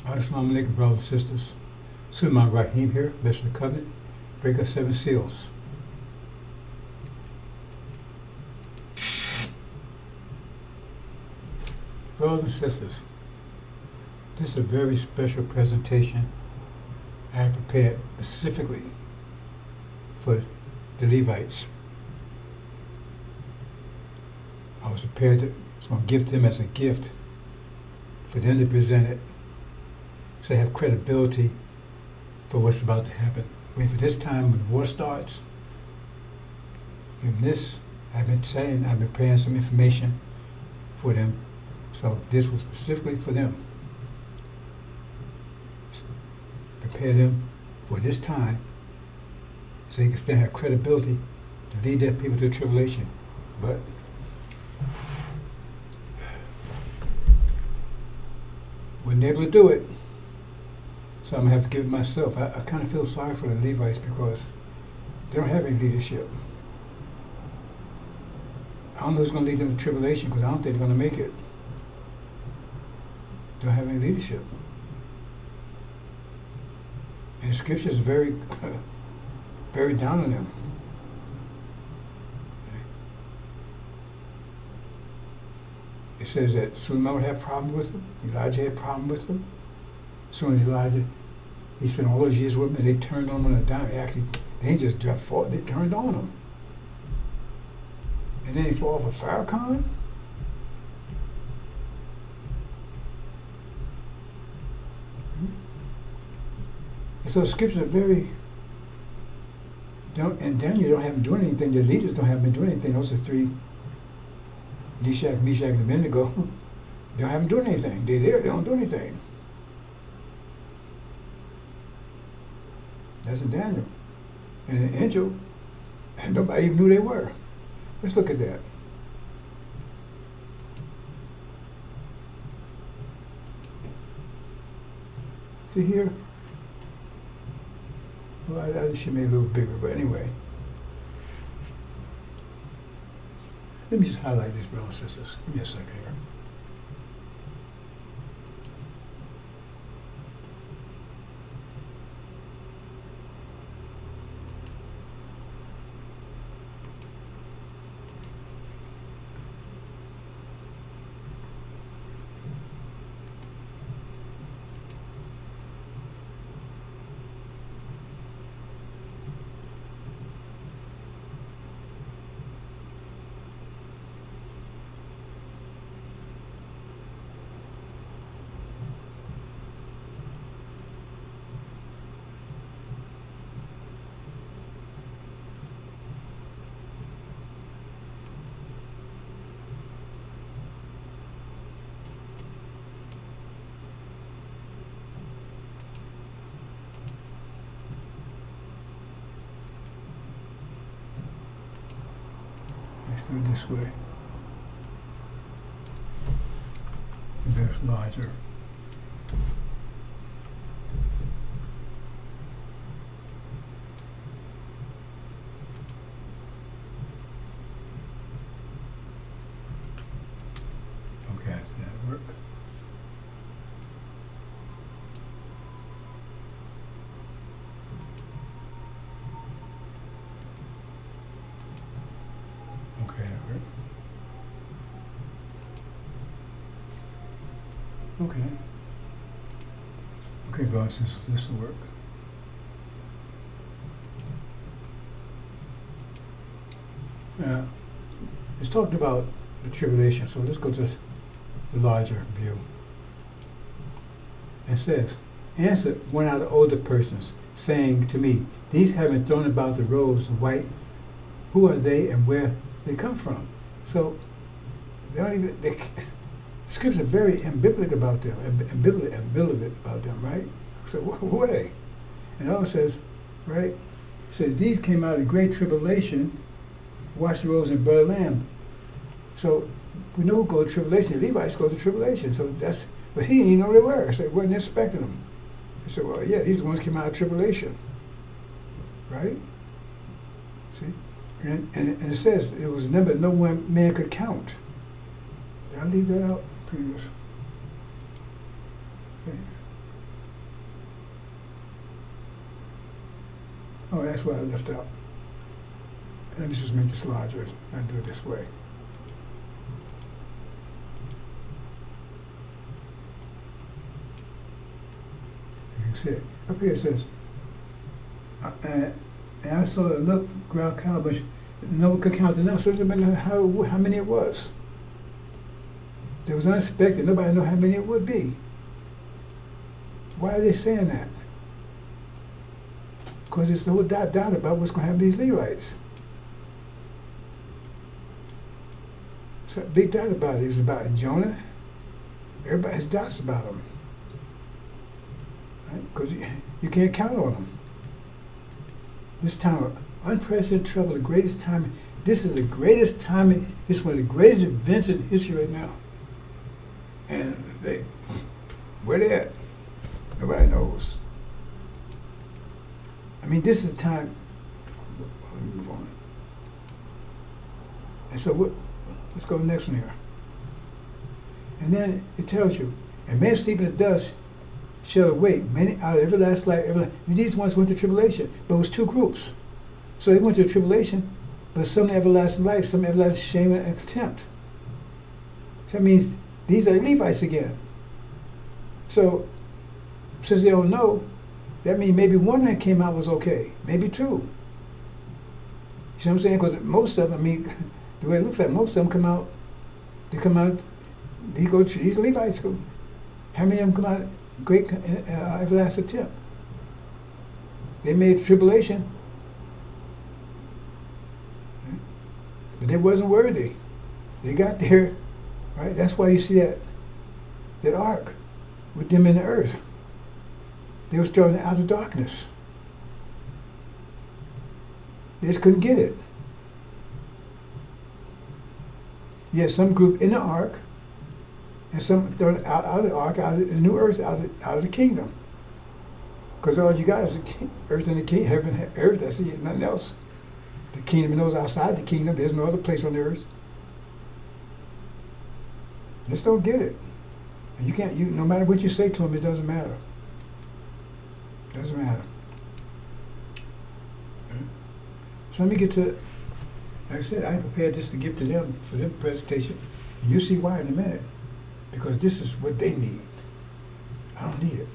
Assalamu alaikum, brothers and sisters. Sulaiman Rahim here, Messenger of the Covenant, breaker 7 seals. Brothers and sisters, this is a very special presentation I have prepared specifically for the Levites. I was prepared to going to give them as a gift for them to present it so they have credibility for what's about to happen. Wait for this time when the war starts. In this, I've been preparing some information for them. So this was specifically for them. Prepare them for this time so they can still have credibility to lead their people to tribulation. But wasn't able to do it. So I'm going to have to give it myself. I kind of feel sorry for the Levites because they don't have any leadership. I don't know who's going to lead them to tribulation because I don't think they're going to make it. They don't have any leadership. And the scripture is very, very down on them. It says that Suleiman would have a problem with them. Elijah had a problem with them. As soon as Elijah, he spent all those years with them, and they turned on him on a dime. Actually, they ain't just fought, they turned on him. And then he fought for Farrakhan. And so the scriptures are very, and Daniel don't have him doing anything. The leaders don't have him doing anything. Those are three, Meshach, and Abednego. They don't have him doing anything. They're there, they don't do anything. That's in Daniel. And the angel, and nobody even knew they were. Let's look at that. See here? Well, I should make it a little bigger, but anyway. Let me just highlight this, brothers and sisters. Give me a second here. Let's do it this way. That's larger. Okay, that'll work. Okay, that worked. Okay. Okay, guys, this will work. It's talking about the tribulation, so let's go to the larger view. It says, answered one of the older persons, saying to me, these having thrown about the robes of white, who are they and where they come from? So they don't even, scriptures are very ambivalent about them, ambivalent about them, right? So who are they? And it also says, right, it says, these came out of great tribulation, washed the robes and blood of lamb. So we know who go to tribulation. The Levites go to tribulation. So that's, but he didn't know they were. So he wasn't expecting them. He said, well, yeah, these are the ones came out of tribulation. Right? See? And it says it was a number no one man could count. Did I leave that out previous? Okay. Oh, that's what I left out. Let me just make this larger and do it this way. You can see it. Up here it says, and I saw a look ground cow, but no one could count it now, so it didn't matter how many it was. It was unexpected. Nobody knew how many it would be. Why are they saying that? Because it's the whole doubt about what's going to happen to these Levites. It's a big doubt about it. It's about Jonah. Everybody has doubts about him. Because you can't count on them. This time of unprecedented trouble, the greatest time. This is the greatest time. This is one of the greatest events in history right now. And where they at? Nobody knows. I mean, this is the time. Let me move on. And so let's go next one here. And then it tells you, and men sleeping in the dust shall awake, many out of everlasting life. These ones went to tribulation, but it was two groups. So they went to tribulation, but some to everlasting life, some everlasting shame and contempt. So that means these are the Levites again. So since they don't know, that means maybe one that came out was okay, maybe two. You see what I'm saying? Because most of them, I mean, the way it looks like, most of them come out. These Levites go. How many of them come out? Great everlasting tempt. They made tribulation, but they wasn't worthy. They got there, right? That's why you see that ark with them in the earth. They was thrown out of darkness. They just couldn't get it. You had some group in the ark, and some thrown out of the ark, out of the new earth, out of the kingdom. Because all you got is the earth and the kingdom, heaven, earth. That's it, nothing else. The kingdom and those outside the kingdom. There's no other place on the earth. Just don't get it. And you can't. No matter what you say to them, it doesn't matter. Doesn't matter. So let me get to. Like I said, I prepared this to give to them for their presentation, and you'll see why in a minute. Because this is what they need. I don't need it.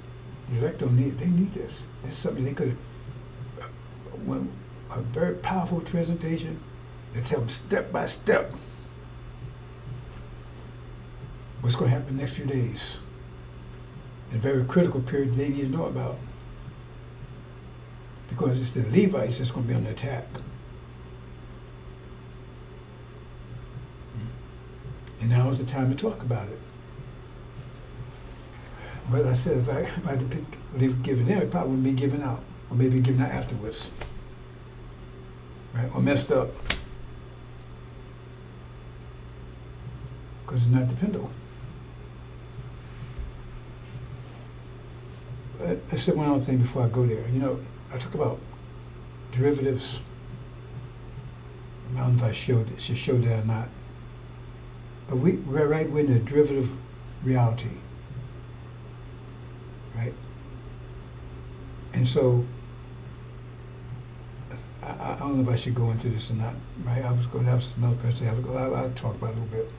The elect don't need it. They need this. This is something they could have. A very powerful presentation. They tell them step by step what's going to happen the next few days. In a very critical period they need to know about. Because it's the Levites that's going to be on the attack. And now is the time to talk about it. But I said, if I had to give it in, it probably wouldn't be given out. Or maybe given out afterwards. Right? Or messed up. Because it's not dependable. Let's say one other thing before I go there. You know, I talk about derivatives. I don't know if I should show that or not. But we're in a derivative reality. Right? And so, I don't know if I should go into this or not. Right? I was going to have another person. I'll talk about it a little bit.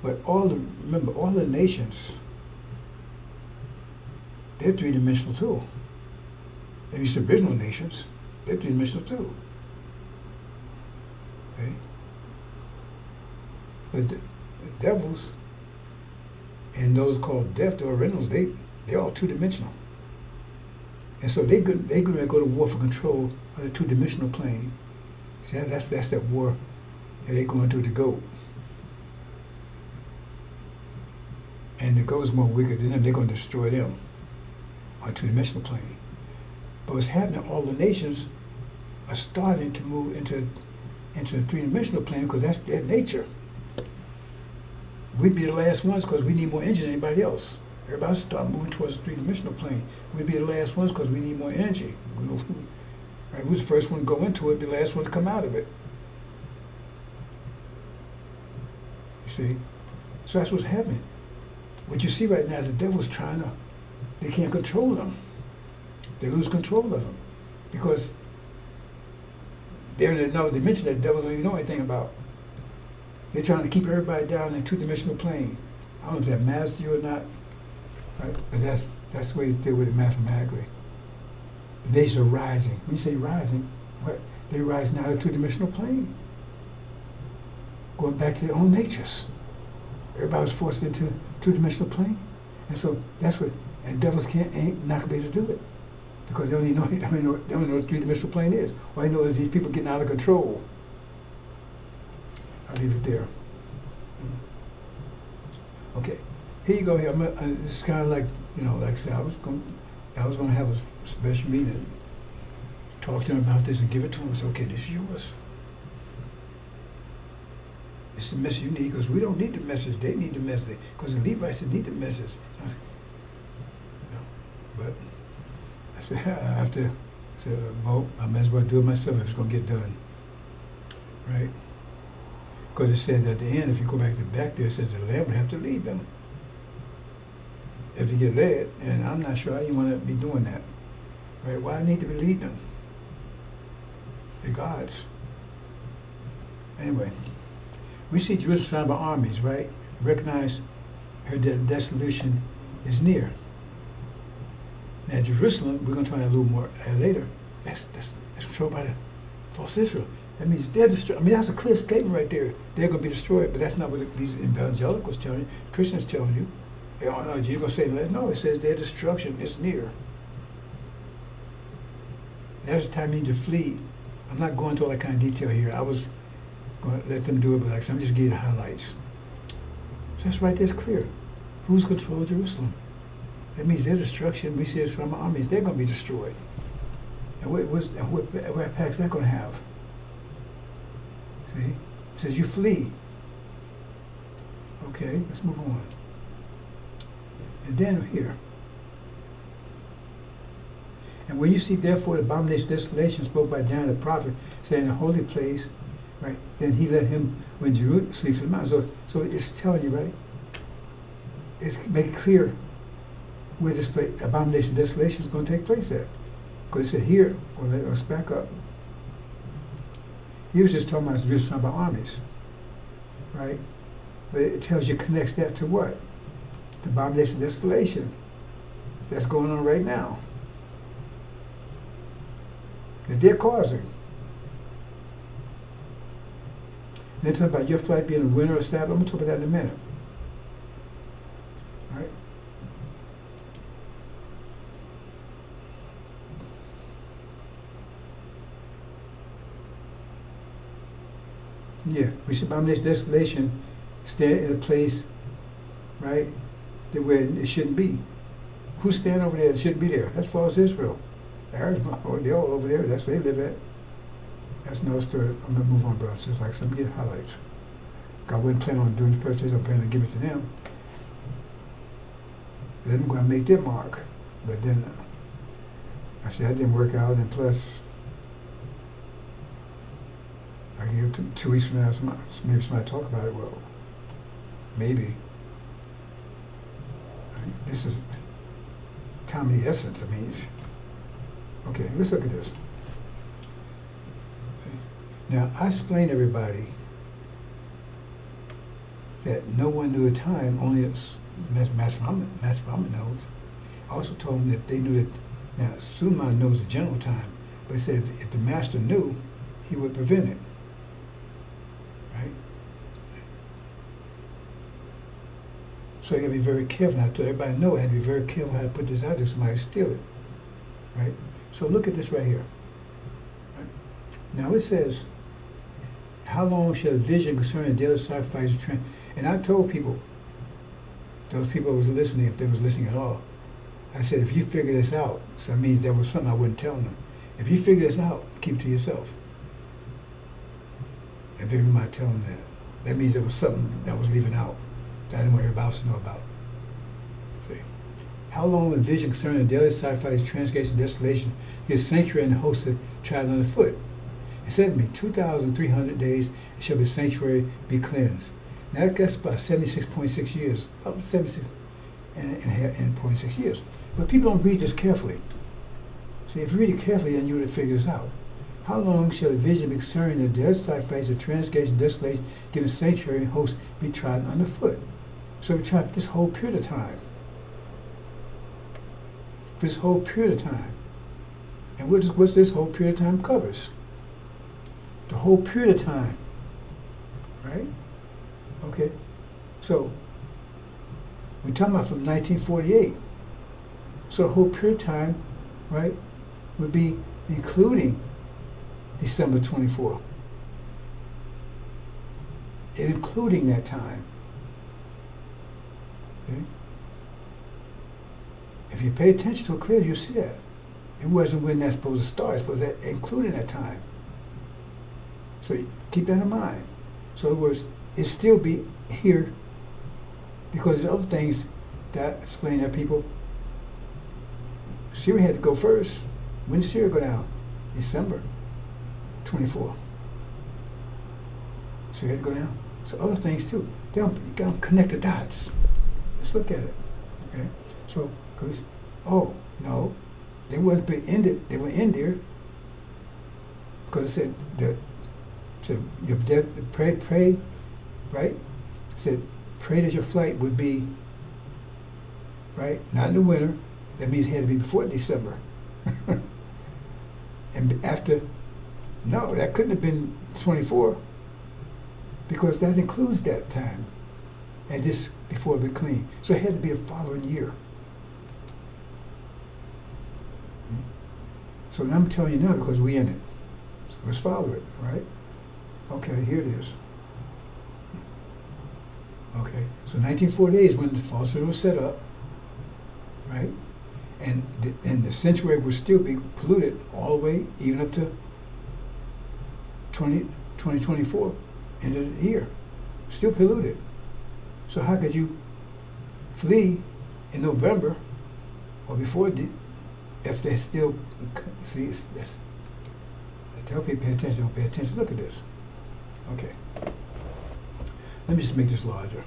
But remember, all the nations, they're three-dimensional too. At least the original nations, they're three-dimensional too. Okay? But the devils and those called death, the originals, they're all two-dimensional. And so they're going to go to war for control of the two-dimensional plane. See, that's that war that they're going to goat. And the goat is more wicked than them. They're going to destroy them on a two-dimensional plane. But what's happening, all the nations are starting to move into the three-dimensional plane because that's their nature. We'd be the last ones because we need more energy than anybody else. Everybody start moving towards the three-dimensional plane. We'd be the last ones because we need more energy. Right? We're the first one to go into it, be the last one to come out of it. You see? So that's what's happening. What you see right now is the devil's they can't control them. They lose control of them. because they're in another dimension that devils don't even know anything about. They're trying to keep everybody down in a two-dimensional plane. I don't know if that matters to you or not, right? But that's the way you deal with it mathematically. The nations are rising. When you say rising, what? They rise now to a two-dimensional plane, going back to their own natures. Everybody was forced into two-dimensional plane, and so that's what. And devils ain't not gonna be able to do it because they don't even know what three-dimensional plane is. All they know is these people getting out of control. I'll leave it there. Okay, here you go. Here, it's kind of like like I said, I was gonna have a special meeting, talk to them about this, and give it to them. Say, okay, this is yours. It's the message you need because we don't need the message. They need the message because the Levites need the message. But I said, I well, I might as well do it myself if it's going to get done. Right? Because it said at the end, if you go back there, it says the Lamb would have to lead them. If they get led, and I'm not sure how you want to be doing that. Right? Why I need to be leading them? They're God's. Anyway, we see Jerusalem surrounded by armies, right? Recognize her dissolution is near. Now Jerusalem, we're going to talk about a little more later. That's controlled by the false Israel. That means they're destroyed. I mean, that's a clear statement right there. They're going to be destroyed, but that's not what these evangelicals telling you. Christians telling you. You're going to say, no, it says their destruction is near. That's the time you need to flee. I'm not going into all that kind of detail here. I was going to let them do it, but I'm just giving you the highlights. So that's right there, it's clear. Who's controlling Jerusalem? That means their destruction, we see this from our armies, they're going to be destroyed. And what impact's that going to have? See? It says you flee. Okay, let's move on. And then here. And when you see therefore the abomination desolation spoke by Daniel the prophet, saying the holy place, right, then he let him when Jerusalem sleep for the mountain. So it's telling you, right? It's make it clear where this abomination desolation is going to take place at. Because it said here, well, let's back up. He was just talking about Jerusalem by armies, right? But it tells you, connects that to what? The abomination desolation that's going on right now. That they're causing. Then talking about your flight being a winter or Sabbath. I'm going to talk about that in a minute. All right? Yeah, we should abomination desolation stand in a place, right, that where it shouldn't be. Who's standing over there that shouldn't be there? That's false Israel. They're all over there. That's where they live at. That's another story. I'm going to move on, bro. It's just like some get highlights. I wasn't planning on doing the purchase. I'm planning to give it to them. Then I'm going to make their mark. But then I said that didn't work out. And plus, I give it 2 weeks from now. Maybe somebody talk about it. Well, maybe. This is time of the essence. I mean, okay, let's look at this. Now, I explained to everybody that no one knew the time, only Master Muhammad knows. I also told them that they knew that, now, Suleiman knows the general time, but he said if the master knew, he would prevent it. Right? So you got to be very careful. I told everybody know I had to be very careful how to put this out there, somebody steal it. Right? So look at this right here. Right? Now it says, how long shall a vision concerning daily sacrifice and I told people, those people who was listening, if they was listening at all, I said, if you figure this out, so that means there was something I wouldn't tell them. If you figure this out, keep it to yourself. If they might tell them that. That means there was something that was leaving out that I didn't want everybody else to know about. See? How long will vision concerning daily sacrifice, transgression, desolation, his sanctuary and the host of traveling on the foot? It said to me, 2,300 days shall the sanctuary be cleansed. Now that's about 76.6 years, about 76 and 0.6 years. But people don't read this carefully. So if you read it carefully, then you would figure this out. How long shall the vision be concerning the dead sacrifice of transgression, desolation, given sanctuary and host be trodden underfoot? So we try for this whole period of time. For this whole period of time. And what's this whole period of time covers? The whole period of time. Right? Okay. So we're talking about from 1948. So the whole period of time, right, would be including December 24. Including that time. Okay? If you pay attention to it clearly, you see that. It wasn't when that's supposed to start, it's supposed to including that time. So keep that in mind. So in other words, it still be here because there's other things that explain that people. Syria had to go first. When did Syria go down? December 24. Syria had to go down. So other things too. You gotta connect the dots. Let's look at it. Okay. So, oh no, they wouldn't be ended. They would end there because it said that. So your pray, right? It said pray that your flight would be right, not in the winter. That means it had to be before December. And after, no, that couldn't have been 24 because that includes that time. And this before it be clean. So it had to be the following year. So I'm telling you now because we in it. So let's follow it, right? Okay, here it is. Okay, so 1948 is when the falsehood was set up, right? And the sanctuary would still be polluted all the way, even up to 2024, end of the year. Still polluted. So how could you flee in November or before if they're still, see, that's, I tell people pay attention, don't pay attention, look at this. Okay. Let me just make this larger.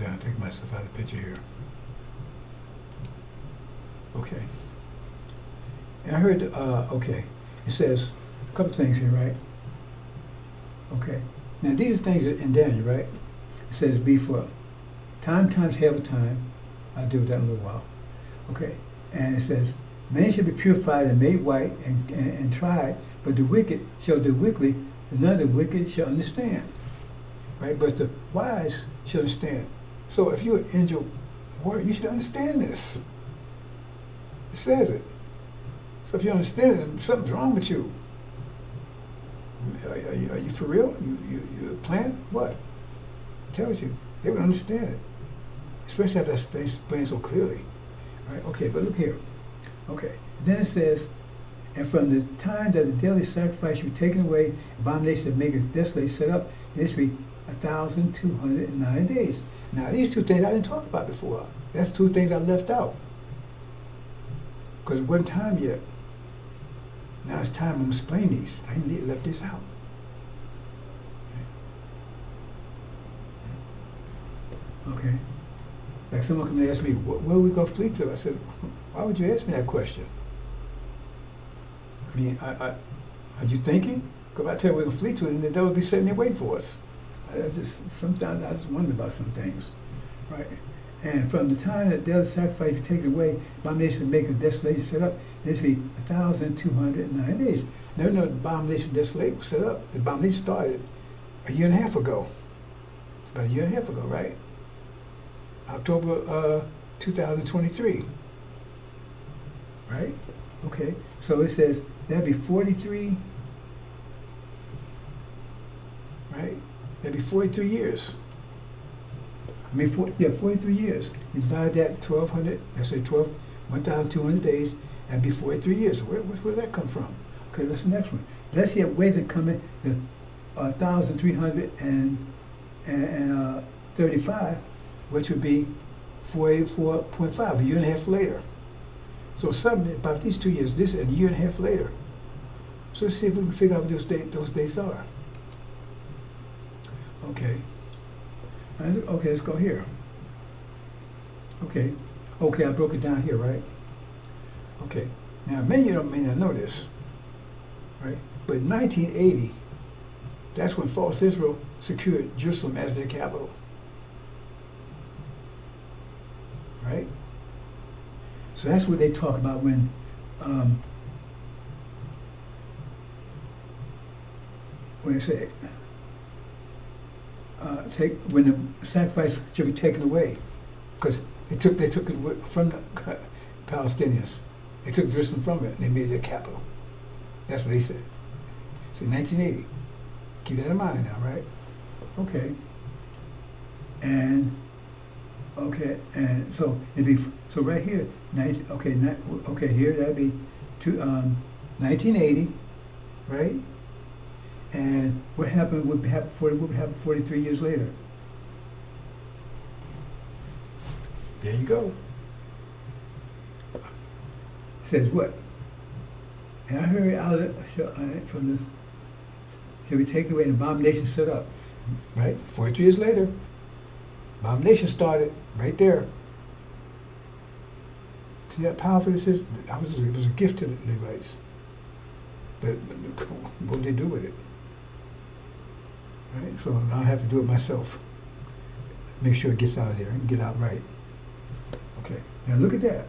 I'll take myself out of the picture here. Okay. And I heard, okay, it says a couple things here, right? Okay. Now these are things in Daniel, right? It says be for time times half a time. I'll deal with that in a little while. Okay. And it says, many shall be purified and made white and tried, but the wicked shall do wickedly, and none of the wicked shall understand. Right? But the wise shall understand. So if you're an angel warrior, you should understand this. It says it. So if you understand it, something's wrong with you. Are you for real? You a plant? What? It tells you. They would understand it. Especially after that's explained so clearly. Right? Okay, but look here. Okay. Then it says, and from the time that the daily sacrifice you taken away, abomination that maketh desolate set up, this be 1,209 days. Now these two things I didn't talk about before. That's two things I left out. Because it wasn't time yet. Now it's time to explain these. I left this out. Okay. Like someone come and ask me, where are we going to flee to? I said, why would you ask me that question? I mean, are you thinking? Because if I tell you we're going to flee to it, and the devil will be sitting there waiting for us. Sometimes I just wonder about some things, right? And from the time that daily sacrifice is taken away, abomination make a desolation set up, this be 1,209 days. Never know the abomination desolation was set up. The abomination started a year and a half ago. About a year and a half ago, right? October 2023. Right? Okay. So it says that'd be 43. Right? That'd be 43 years. I mean, 43 years. You divide that 1,200, let's say 1,200 days, that'd be 43 years. So where did that come from? Okay, that's the next one. Let's see where they come in, the 1,335, which would be 484.5, a year and a half later. So something about these 2 years, this and a year and a half later. So let's see if we can figure out what those dates are. Okay. Okay, let's go here. Okay. Okay, I broke it down here, right? Okay. Now, many of you may not know this, right? But in 1980, that's when false Israel secured Jerusalem as their capital, right? So that's what they talk about when they say when the sacrifice should be taken away, because they took it from the Palestinians. They took Jerusalem from it and they made it their capital. That's what they said. So 1980. Keep that in mind now, right? Okay. And so it'd be so right here. Here that'd be 1980, right? And what happened would happen 43 years later. There you go. It says what? And I heard out from this, shall be taken away and abomination set up. Right? 43 years later, abomination started right there. See how powerful this is? It was a gift to the Levites. But what did they do with it? Right? So now I have to do it myself. Make sure it gets out of there and get out right. Okay. Now look at that.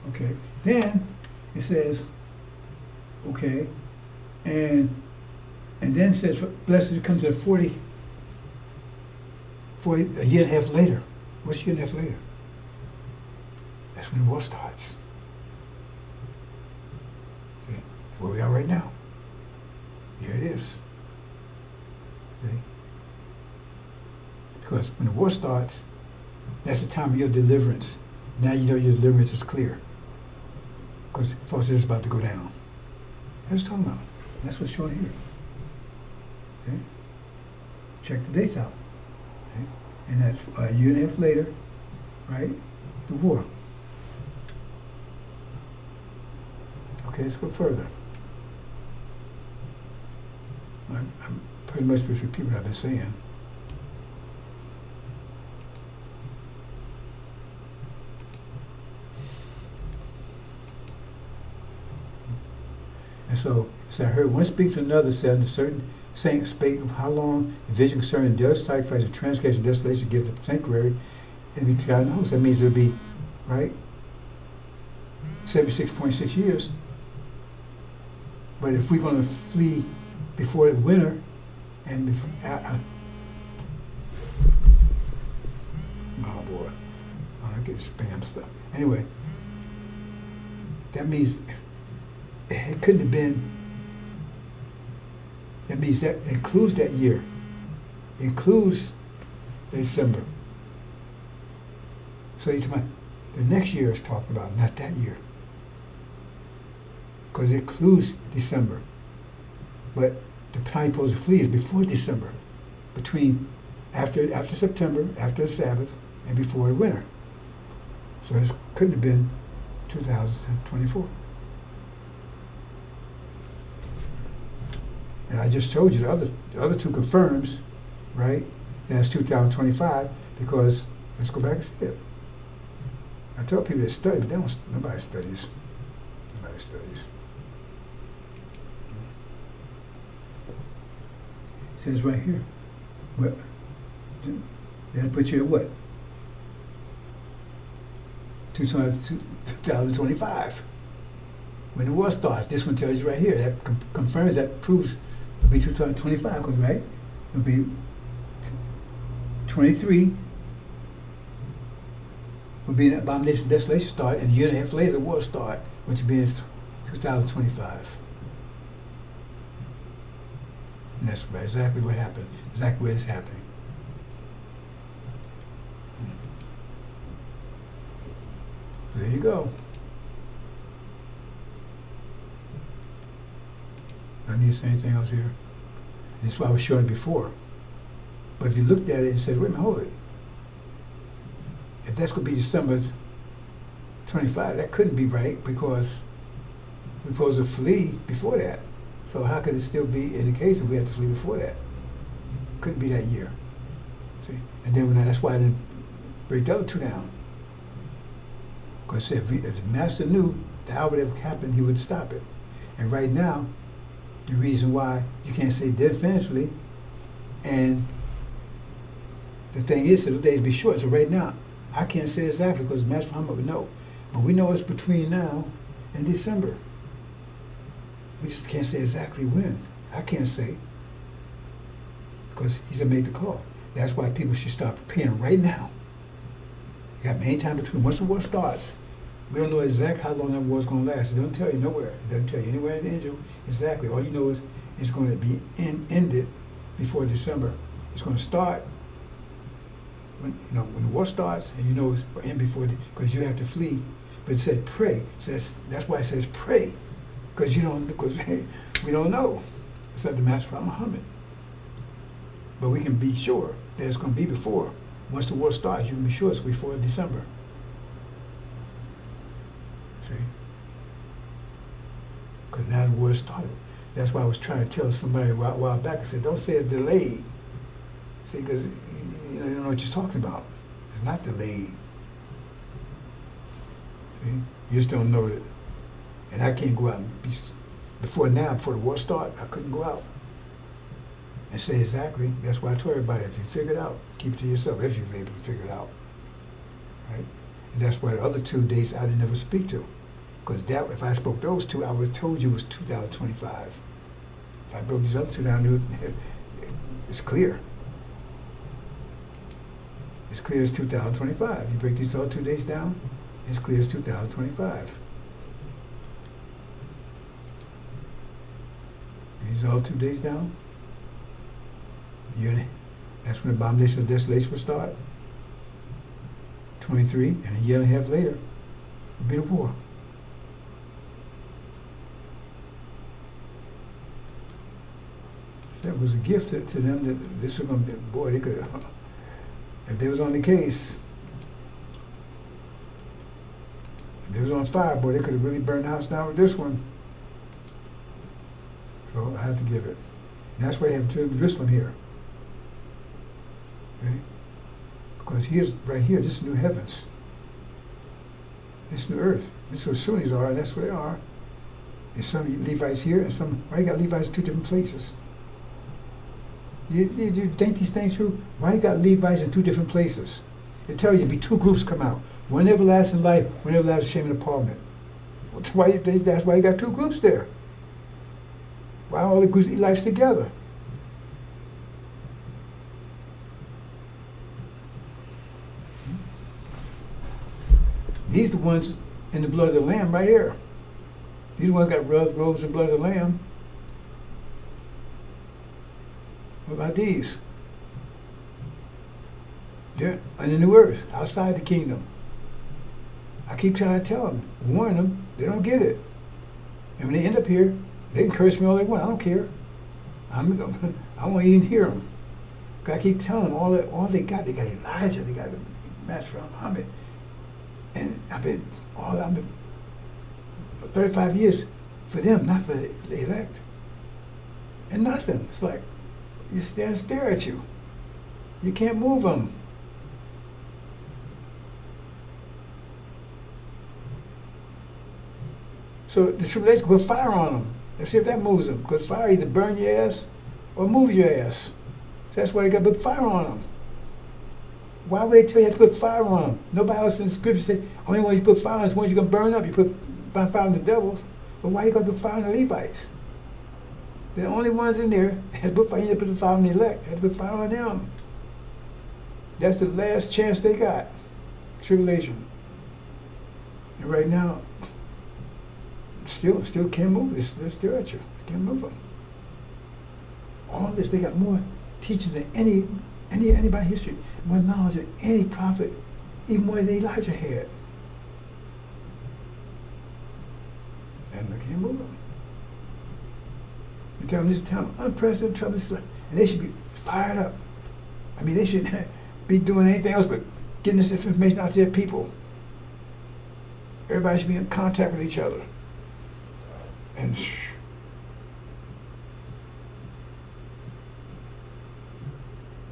Okay. Then it says, okay, and then it says, blessed it comes at 40, a year and a half later. What's a year and a half later? That's when the war starts. See, where we are right now. Here it is. See? Because when the war starts, that's the time of your deliverance. Now you know your deliverance is clear. Because false is about to go down. That's what I'm talking about. That's what's shown here. Okay? Check the dates out. Okay? And that's a year and a half later, right? The war. Okay, let's go further. I'm pretty much just repeat what I've been saying. And so I heard one speak to another, said, a certain saint spake of how long the vision concerning the other sacrifice of transgression and desolation gives the sanctuary and be to God in the host. That means it'll be, right, 76.6 years. But if we're going to flee before the winter and before, oh boy, I don't get the spam stuff. Anyway, that means it couldn't have been, that means that includes that year, includes December. So you're talking about the next year is talking about, not that year. Because it includes December. But the time you're supposed to flee is before December, between after September, after the Sabbath, and before the winter. So it couldn't have been 2024. And I just told you the other two confirms, right? That's 2025 because let's go back and see it. I tell people that study, but nobody studies. Nobody studies. It says right here. What? Then put you at what? 2025. When the war starts, this one tells you right here. That confirms, that proves it'll be 2025, because right? It'll be 23 will be an abomination desolation start, and a year and a half later the war start, which will be in 2025. And that's exactly what happened, exactly what is happening. So there you go. I need to say anything else here. And that's why I was showing it before. But if you looked at it and said, wait a minute, hold it. If that's going to be December 25, that couldn't be right because we're supposed to flee before that. So how could it still be in the case if we had to flee before that? Couldn't be that year. See? And then that's why I didn't break the other two down. Because if the master knew the hour that would happen, he would stop it. And right now, the reason why you can't say definitely, and the thing is, the days be short. So right now, I can't say exactly because Master Muhammad would know. But we know it's between now and December. We just can't say exactly when. I can't say because he's made the call. That's why people should start preparing right now. You got any time between once the war starts. We don't know exactly how long that war's going to last. It doesn't tell you nowhere. It doesn't tell you anywhere in the angel exactly. All you know is it's going to be ended before December. It's going to start when the war starts, and you know it's going to end before because you have to flee. But it said pray. So that's why it says pray, because we don't know. It's up to Master Muhammad. But we can be sure that it's going to be before. Once the war starts, you can be sure it's before December. See? Because now the war started. That's why I was trying to tell somebody a while back. I said, don't say it's delayed. See, because you don't know what you're talking about. It's not delayed. See? You just don't know it. And I can't go out and before the war started, I couldn't go out and say exactly. That's why I told everybody, if you figure it out, keep it to yourself, if you're able to figure it out. Right? And that's why the other 2 dates I didn't ever speak to. Because if I spoke those 2, I would have told you it was 2025. If I broke these other 2 down, it's clear. It's clear as 2025. You break these other 2 dates down, it's clear as 2025. These all 2 days down. That's when the abomination of desolation will start. 23, and a year and a half later, will be the war. That was a gift to them that this was going to be, boy, they could have, if they was on the case, if they was on fire, boy, they could have really burned the house down with this one. So I have to give it. And that's why you have Jerusalem here. Okay? Because here's right here, this is new heavens. This new earth. This is where Sunnis are, and that's where they are. There's some Levites here, and some, why you got Levites in 2 different places? You think these things through? Why you got Levites in 2 different places? It tells you be 2 groups come out. One everlasting life, one everlasting shame and appallment. That's why you got 2 groups there. Why all the groups eat lives together? These are the ones in the blood of the Lamb right here. These ones got robes and blood of the Lamb. What about these? They're on the new earth, outside the kingdom. I keep trying to tell them, warn them, they don't get it. And when they end up here, they can curse me all they want. I don't care. I won't even hear them. I keep telling them all they got Elijah, they got Master Muhammad. And I've been 35 years for them, not for the elect. And nothing. It's like, you stand and stare at you. You can't move them. So the tribulation, put fire on them. Let's see if that moves them. Because fire either burn your ass or move your ass. So that's why they got to put fire on them. Why would they tell you to put fire on them? Nobody else in the scripture said, only ones you put fire on is the ones you're going to burn up. You put fire on the devils. But why you got to put fire on the Levites? They're the only ones in there that had to put fire. You had to put fire on the elect. Had to put fire on them. That's the last chance they got. Tribulation. And right now, still can't move. They're still at you. Can't move them. All this, they got more teachers than anybody in history. More knowledge than any prophet, even more than Elijah had. And they can't move them. You tell them this time, unprecedented trouble, and they should be fired up. I mean, they shouldn't be doing anything else but getting this information out to their people. Everybody should be in contact with each other. And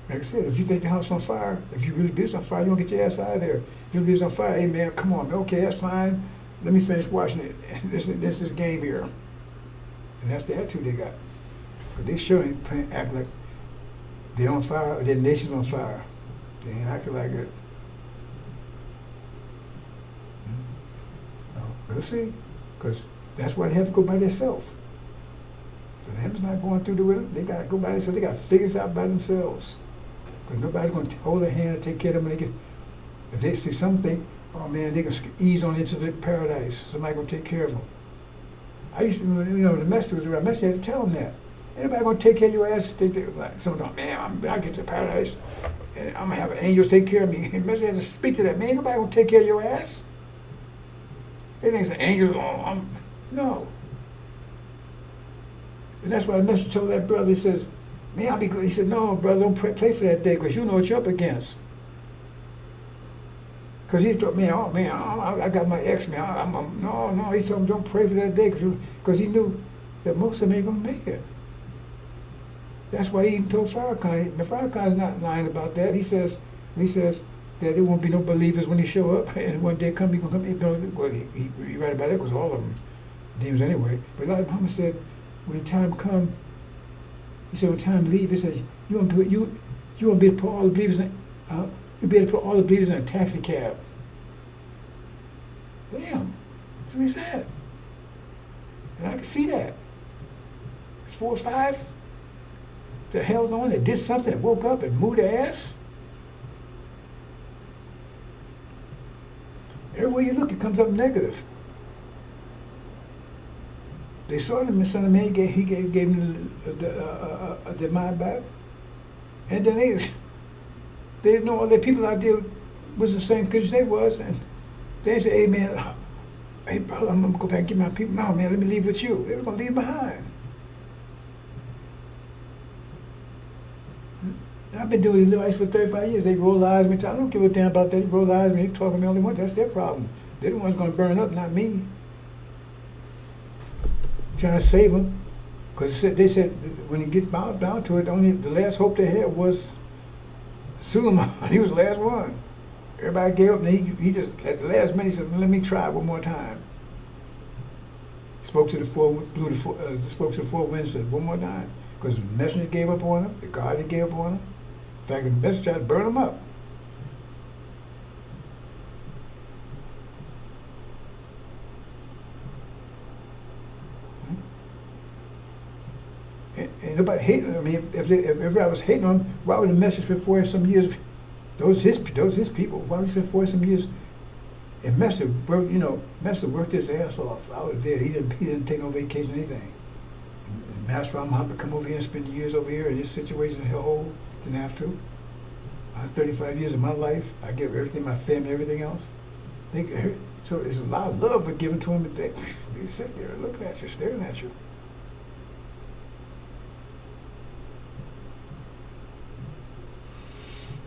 Like I said, if you think the house on fire, if you really believe it's on fire, you don't get your ass out of there. If you believe it's on fire, hey man, come on, man, okay, that's fine. Let me finish watching it. This game here. And that's the attitude they got. But they sure ain't act like they're on fire or their nation's on fire. They ain't acting like it. No, we'll see. Because that's why they have to go by themselves. Them's not going through the with they got to go by themselves. They got to figure this out by themselves. Because nobody's going to hold their hand and take care of them when they get. If they see something, oh man, they can ease on into the paradise. Somebody going to take care of them. I used to, the message was around. Message had to tell them that. Anybody going to take care of your ass? They like, some of them, man, I get to paradise, and I'm going to have angels take care of me. And message had to speak to that. Man, nobody going to take care of your ass. They think it's angels. No. And that's why the message told that brother, he says, man, I'll be good. He said, no, brother, don't play for that day because you know what you're up against. Because he thought, man, oh man, I got my ex, man. No, he told him, don't pray for that day because he knew that most of them ain't going to make it. That's why he even told Farrakhan. The Farrakhan's not lying about that. He says that there won't be no believers when he show up, and one day come, he going to come. Well, he right about that because all of them demons anyway. But like Muhammad said, when the time come, he said, when time leave, he said, you want to be able to put all the believers in, you'll be able to put all the believers in a taxi cab. Damn, that's what he said. And I can see that. 4 or 5 that held on, that did something, that woke up and moved their ass. Everywhere you look, it comes up negative. They saw them, and son of man, he gave them their mind back. And then they know all their people out there was the same condition they was, and they say, hey man, hey brother, I'm gonna go back and get my people. No man, let me leave with you. They were gonna leave behind. And I've been doing these devices for 35 years. They roll eyes at me. I don't give a damn about that. They roll eyes at me. They talk to me only once. That's their problem. They're the ones gonna burn up, not me. Trying to save them, because they said when you get down to it, only the last hope they had was Suleiman. He was the last one. Everybody gave up, and he just at the last minute he said, "Let me try one more time." Spoke to the four winds, said one more time, because the messenger gave up on him, the God gave up on him. In fact, the messenger tried to burn him up. And nobody hating. I mean, if I was hating on him, why would the message spend 40 some years? Those his people. Why would he spend 40 some years? And Messer worked his ass off. I was there. He didn't take no vacation or anything. And Master Muhammad come over here and spend years over here in this situation. Hell, didn't have to. I had 35 years of my life. I gave everything, my family, everything else. So there's a lot of love we're giving to him. But they sit there looking at you, staring at you.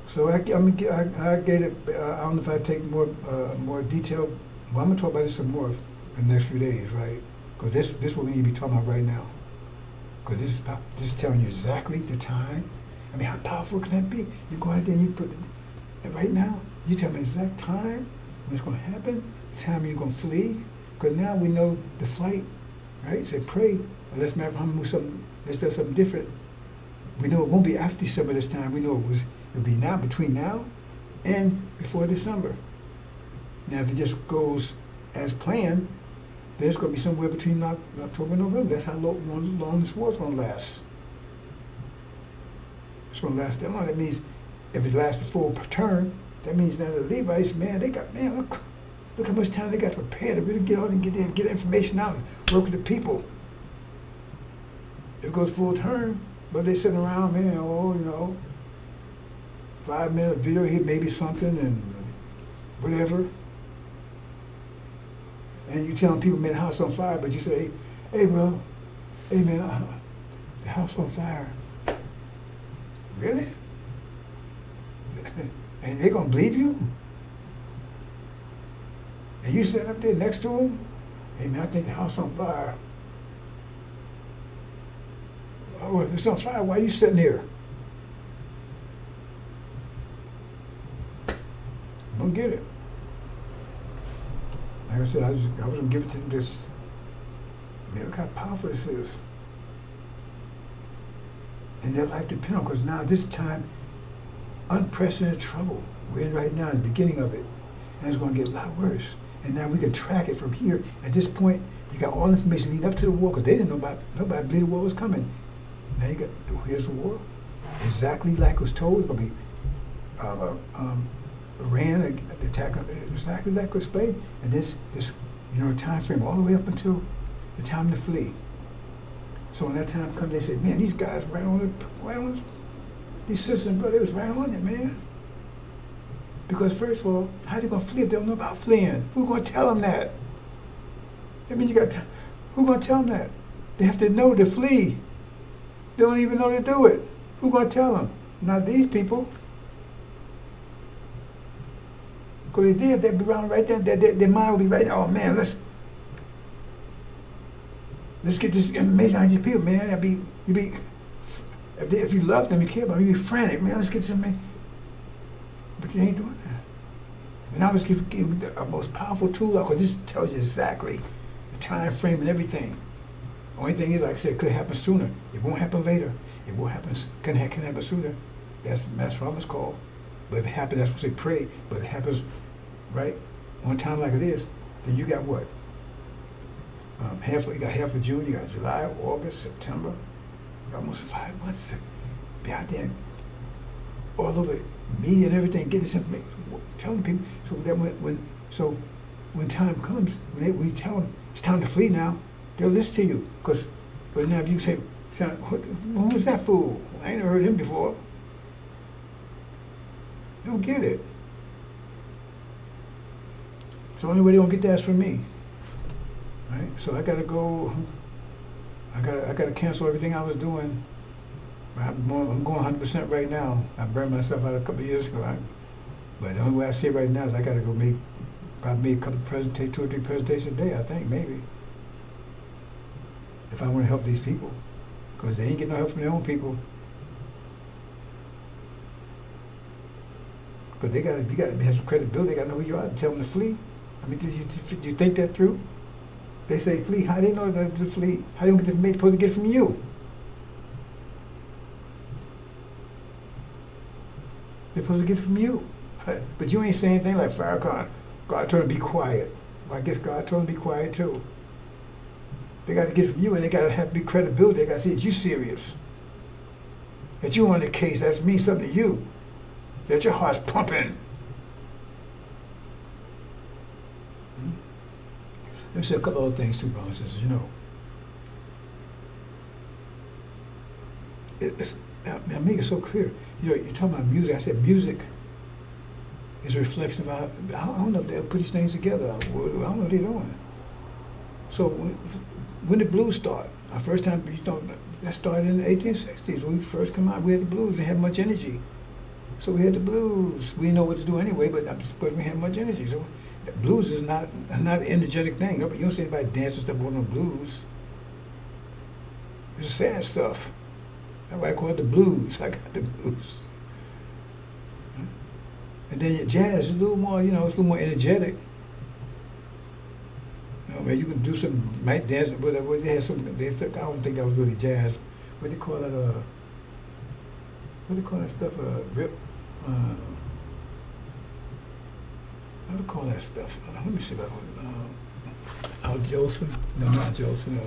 So I get it. I don't know if I take more detail. Well, I'm gonna talk about this some more in the next few days, right? Because this is what we need to be talking about right now. Because this is telling you exactly the time. I mean, how powerful can that be? You go out there and you put right now. You tell me the exact time when it's gonna happen, the time you're gonna flee. Because now we know the flight, right? Say pray. Let's do something different. We know it won't be after December this time. We know it'll be now, between now and before December. Now, if it just goes as planned, then it's going to be somewhere between October and November. That's how long this war's going to last. It's going to last that long. That means if it lasts a full term, that means that the Levites, look how much time they got to prepare to really get out and get information out and work with the people. If it goes full term, but they sitting around, 5-minute video here, maybe something, and whatever. And you telling people, man, the house on fire, but you say, hey, bro, hey, man, the house on fire. Really? And they're going to believe you? And you sitting up there next to them? Hey, man, I think the house on fire. Oh, if it's on fire, why are you sitting here? don't get it. Like I said, I was gonna give it to them. Just, man, look how powerful this is. And their life depends on, because now this time, unprecedented trouble we're in right now, in the beginning of it, and it's going to get a lot worse. And now we can track it from here. At this point, you got all the information leading up to the war, because they didn't know about, nobody believed the war was coming. Now you got, here's the war, exactly like it was told. It's going to be Iran attack, exactly like it was explained. And this time frame all the way up until the time to flee. So when that time comes, they said, man, these guys right on it, these sisters and brothers, was right on it, man. Because first of all, how they gonna flee if they don't know about fleeing? Who's gonna tell them that? That means you got who's gonna tell them that? They have to know to flee. They don't even know to do it. Who's gonna tell them? Not these people. Because they did, they'd be around right there, their mind will be right there. Oh man, let's get this information out of these people, man. If you love them, you care about them, you be frantic, man. Let's get some, man. But you ain't doing that. And I was giving the most powerful tool, because this tells you exactly the time frame and everything. Only thing is, like I said, it could happen sooner. It won't happen later. It will happen. Can happen sooner. That's what it's called. But if it happens, that's what they pray. But if it happens, right, on time like it is, then you got what? You got half of June, you got July, August, September, almost 5 months to be out there all over media and everything, getting this information, telling people. So that when time comes, when you tell them it's time to flee now, they'll listen to you. But now if you say, who was that fool? I ain't never heard him before. They don't get it. So the only way they don't get that is from me. Right? So I gotta go. I gotta cancel everything I was doing. I'm going 100% right now. I burned myself out a couple of years ago. But the only way I see it right now is I gotta go probably make a couple of presentations, 2 or 3 presentations a day. I think maybe. If I want to help these people, because they ain't getting no help from their own people. Because you gotta have some credibility. They gotta know who you are to tell them to flee. I mean, do you think that through? They say flee. How do they know to flee? How do you get the information supposed to get it from you? They're supposed to get it from you. But you ain't saying anything like Farrakhan. God told him to be quiet. Well, I guess God told him to be quiet too. They got to get it from you, and they got to have big credibility. They got to say that you serious. That you on the case. That means something to you. That your heart's pumping. Let me say a couple other things too, brothers and sisters. I make it so clear. You're talking about music. I said music is a reflection of our, I don't know if they'll put these things together. I don't know what they're doing. So when did blues start? Our first time, that started in the 1860s. When we first come out, we had the blues. They had much energy. So we had the blues. We didn't know what to do anyway, but we had much energy. So the blues is not an energetic thing. You don't see anybody dancing stuff on the blues. It's sad stuff. That's why I call it the blues. I got the blues. And then jazz is a little more, it's a little more energetic. You can do some night dancing, but they had some. I don't think that was really jazz. What do you call that? What do you call that stuff? What do you call that stuff? Let me see about Al Jolson. No, not Jolson.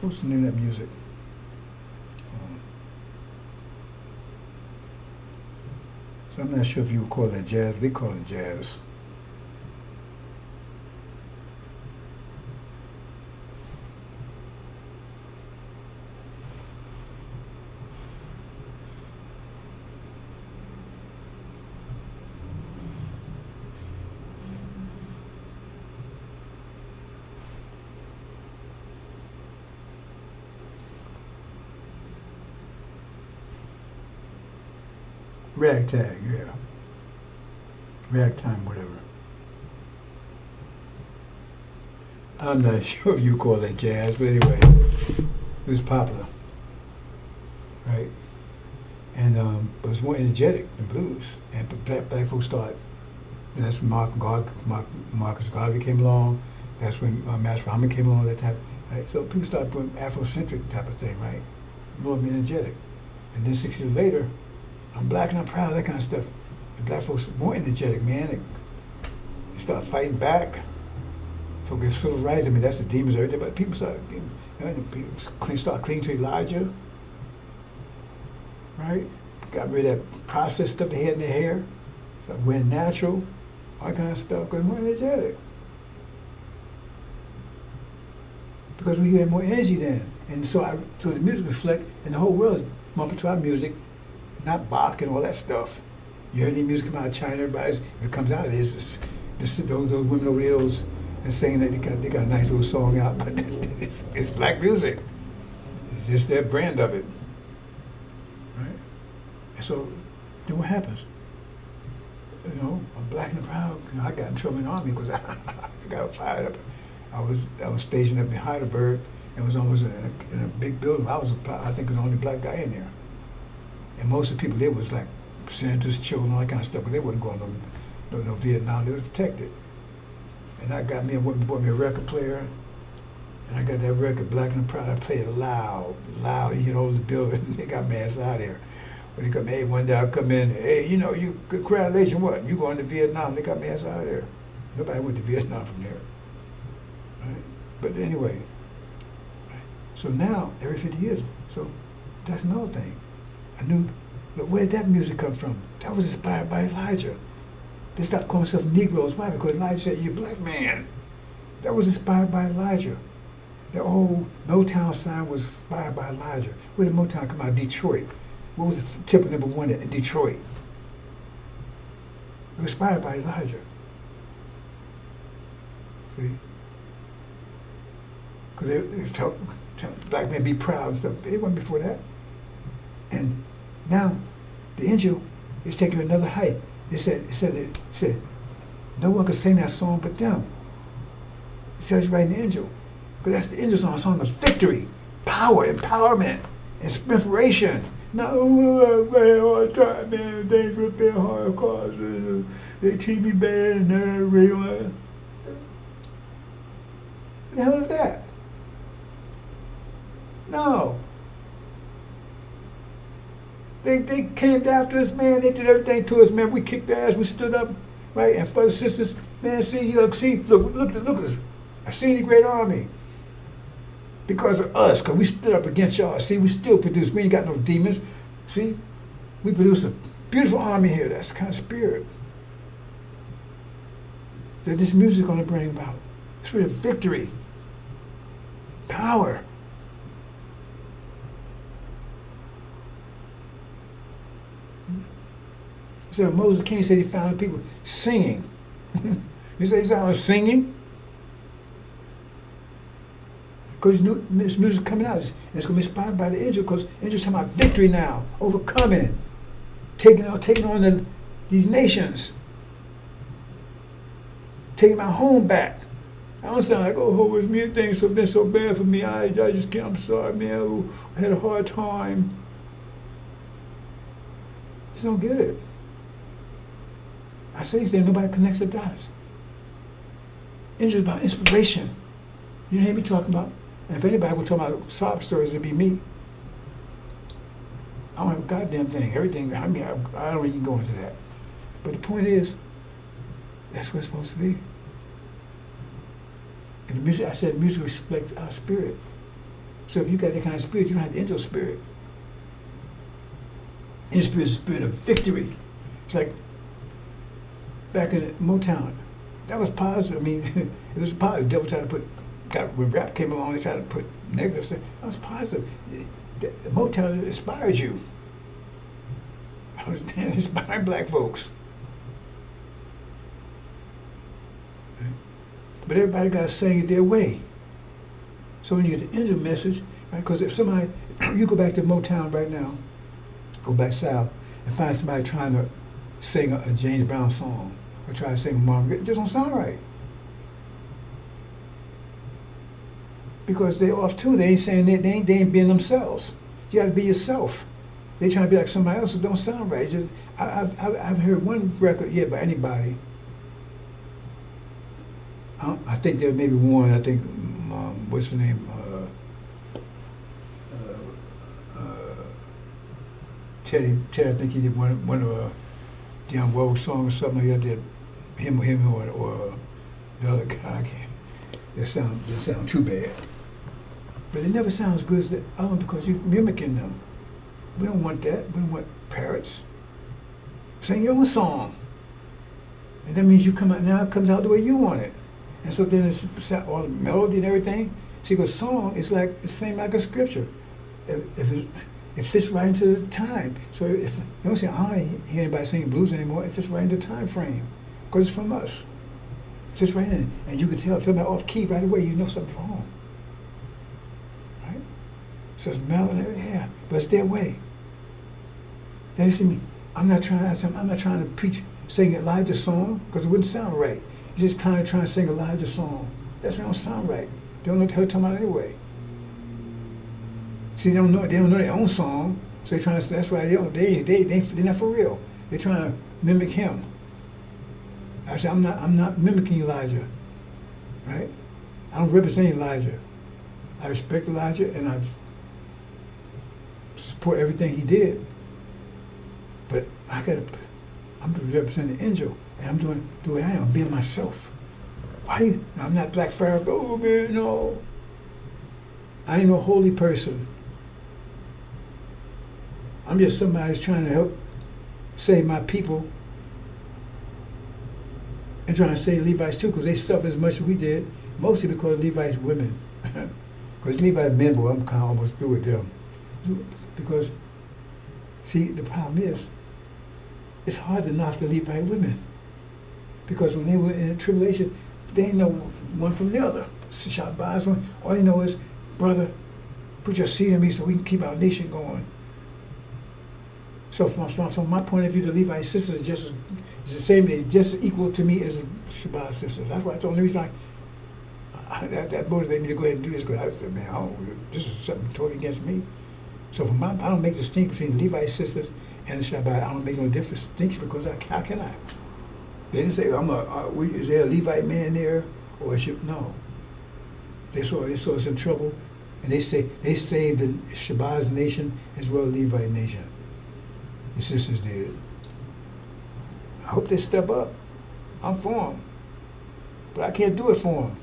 What's the name of that music? So I'm not sure if you would call that jazz. They call it jazz. Ragtag, yeah. Ragtime, whatever. I'm not sure if you call that jazz, but anyway, it was popular, right? And but it was more energetic than blues. And black folks start And that's when Marcus Garvey came along. That's when Master Muhammad came along. That type. Right? So people started putting Afrocentric type of thing, right? More energetic. And then 6 years later, I'm black and I'm proud, that kind of stuff. And black folks are more energetic, man. They start fighting back. So get civil rights. I mean, that's the demons and everything. But people start start clinging to Elijah, right? Got rid of that processed stuff they had in their hair. So went natural, all that kind of stuff. Because more energetic. Because we had more energy then. And so the music reflect, and the whole world is bumping to our music, not Bach and all that stuff. You hear any music come out of China, everybody's, if it comes out, those women over there, and saying that they got a nice little song out, but it's black music. It's just their brand of it, right? And so, then what happens? You know, I'm black and proud. You know, I got in trouble in the army because I got fired up. I was stationed up in Heidelberg and was almost in a big building. I think the only black guy in there. And most of the people there was like senators, children, all that kind of stuff, but they wasn't going no Vietnam. They was protected. And I got me and went and bought me a record player, and I got that record, Black and Proud. I played it loud, you hit all the building. They got my ass out of there. When they come, hey, one day I come in, hey, you know, you congratulations, what? You going to Vietnam? They got my ass out of there. Nobody went to Vietnam from there, right? But anyway, right? So now every 50 years, so that's another thing. I knew, but where did that music come from? That was inspired by Elijah. They stopped calling themselves Negroes. Why? Because Elijah said, you're a black man. That was inspired by Elijah. The old Motown sound was inspired by Elijah. Where did Motown come out? Detroit. What was the tip of number one in Detroit? It was inspired by Elijah. See? Because they tell black men be proud and stuff. It wasn't before that. And now the angel is taking another height. It said, no one could sing that song but them. It says right in the angel. Because that's the angel song, a song of victory, power, empowerment, inspiration. Now, all the time, man, things with their hard cause, they treat me bad and they're real. What the hell is that? No. They came after us, man. They did everything to us, man. We kicked their ass. We stood up, right? And for the sisters, man, look at us. I seen the great army. Because of us, because we stood up against y'all. See, we still produce. We ain't got no demons. See, we produce a beautiful army here. That's the kind of spirit that this music is going to bring about. Spirit of victory, power. So Moses King said he found people singing. He said he saw singing. Because this music coming out, and it's going to be inspired by the angel, because the angel's talking about victory now, overcoming, taking on these nations, taking my home back. I don't sound like, oh, it's me, things have been so bad for me. I just can't, I'm sorry, man, I had a hard time. Just don't get it. I say things, nobody connects the dots. Angel's about inspiration. You hear me talking about? And if anybody would talk about sob stories, it'd be me. I don't have a goddamn thing. Everything, I mean, I don't even go into that. But the point is, that's what it's supposed to be. And the music, I said music reflects our spirit. So if you got that kind of spirit, you don't have the angel spirit. Angel spirit is the spirit of victory. It's like back in Motown, that was positive. I mean, it was positive. The devil tried to when rap came along, they tried to put negative stuff. That was positive. The Motown inspired you. I was inspiring black folks. But everybody got to sing it their way. So when you get the angel message, right? Because if somebody, you go back to Motown right now, go back south, and find somebody trying to sing a James Brown song, or try to sing a Marvin Gaye, it just don't sound right. Because they're off too. They ain't saying that, they ain't being themselves. You got to be yourself. They trying to be like somebody else. It don't sound right. I've heard one record yet by anybody I think there may be one. I think what's her name? Teddy. I think he did one of Dionne Warwick song or something like that. Did him or the other guy. That sound too bad. But it never sounds good as the other because you're mimicking them. We don't want that. We don't want parrots. Sing your own song. And that means you come out now, it comes out the way you want it. And so then it's all the melody and everything. See, because song is like the same like a scripture. If it fits right into the time. So if you don't say, I don't hear anybody singing blues anymore, it fits right into the time frame. Because it's from us. It fits right in. And you can tell if it's off key right away, you know something's wrong. Right? So it's melody, yeah, but it's their way. They see me. I'm not trying to preach, sing Elijah's song, because it wouldn't sound right. You're just kind of trying to sing Elijah's song. That's don't sound right. They don't know what the hell you're talking about anyway. See, they don't know their own song, so they're trying to. That's why they're not for real. They're trying to mimic him. I said, I'm not mimicking Elijah, right? I don't represent Elijah. I respect Elijah and I support everything he did. But I'm representing the angel, and I'm doing the way I am, being myself. Why? I'm not Black Pharaoh. Oh man, no. I ain't no holy person. I'm just somebody who's trying to help save my people and trying to save Levites too, because they suffered as much as we did, mostly because Levites women. Because Levites men, boy, I'm kind of almost through with them. Because, see, the problem is, it's hard to knock the Levite women. Because when they were in the tribulation, they didn't know one from the other. Shabazz one, all they know is, brother, put your seed in me so we can keep our nation going. So from my point of view, the Levite sisters is the same, just equal to me as the Shabazz sisters. That's why it's the only reason that motivated me to go ahead and do this. Because I said, man, this is something totally against me. So I don't make a distinction between the Levite sisters and the Shabbat. I don't make no different distinction because how can I? They didn't say, is there a Levite man there? Or no. They saw us in trouble. And they saved the Shabazz nation as well as the Levite nation. The sisters did. I hope they step up. I'm for them. But I can't do it for them.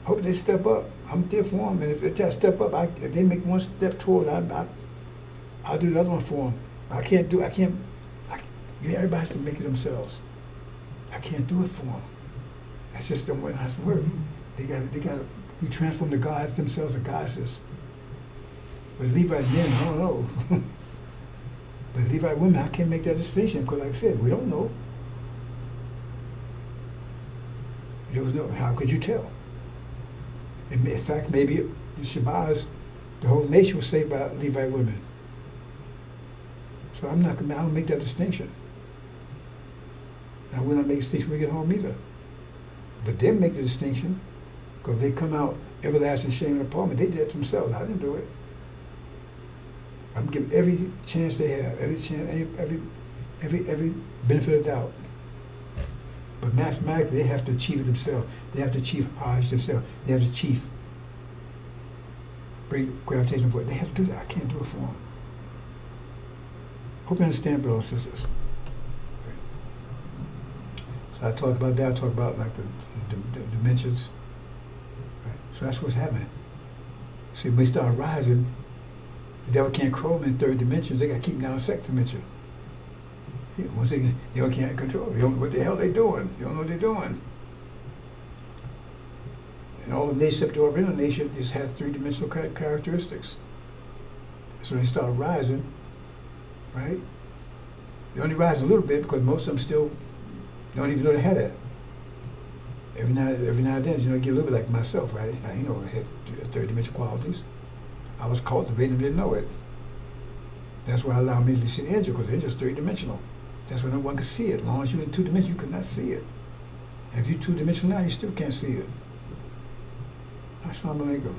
I hope they step up. I'm there for them. And if they try to step up, if they make one step towards, I'll do the other one for them. Everybody has to make it themselves. I can't do it for them. That's just the way it has to work. They got to be transformed to gods themselves or goddesses. But Levite men, I don't know. But Levite women, I can't make that distinction because, like I said, we don't know. There was no. How could you tell? In fact, maybe the Shabazz, the whole nation was saved by Levite women. So I don't make that distinction. And I will not make a distinction when we get home either. But they make the distinction because they come out everlasting shame and appallment. They did it themselves. I didn't do it. I'm giving every chance they have, every chance, every benefit of doubt. But mathematically, they have to achieve it themselves. They have to achieve Hajj themselves. They have to achieve gravitation for it. They have to do that. I can't do it for them. Hope you understand, brothers and sisters. So I talked about that. I talked about like the dimensions. Right. So that's what's happening. See, when we start rising, the devil can't control them in third dimensions. They got to keep them down in second dimension. Once they can't control them. What the hell they doing? You don't know what they're doing. And all the nations except the Oriental nation just has three-dimensional characteristics. So when they start rising, right? They only rise a little bit because most of them still don't even know they had that. Every now and then, you get a little bit like myself, right? I had third-dimensional qualities. I was cultivating them, didn't know it. That's why I allow me to see the angel, because they're just three-dimensional. That's why no one can see it. As long as you're in two dimensions, you cannot see it. And if you're two-dimensional now, you still can't see it. Assalamu alaikum.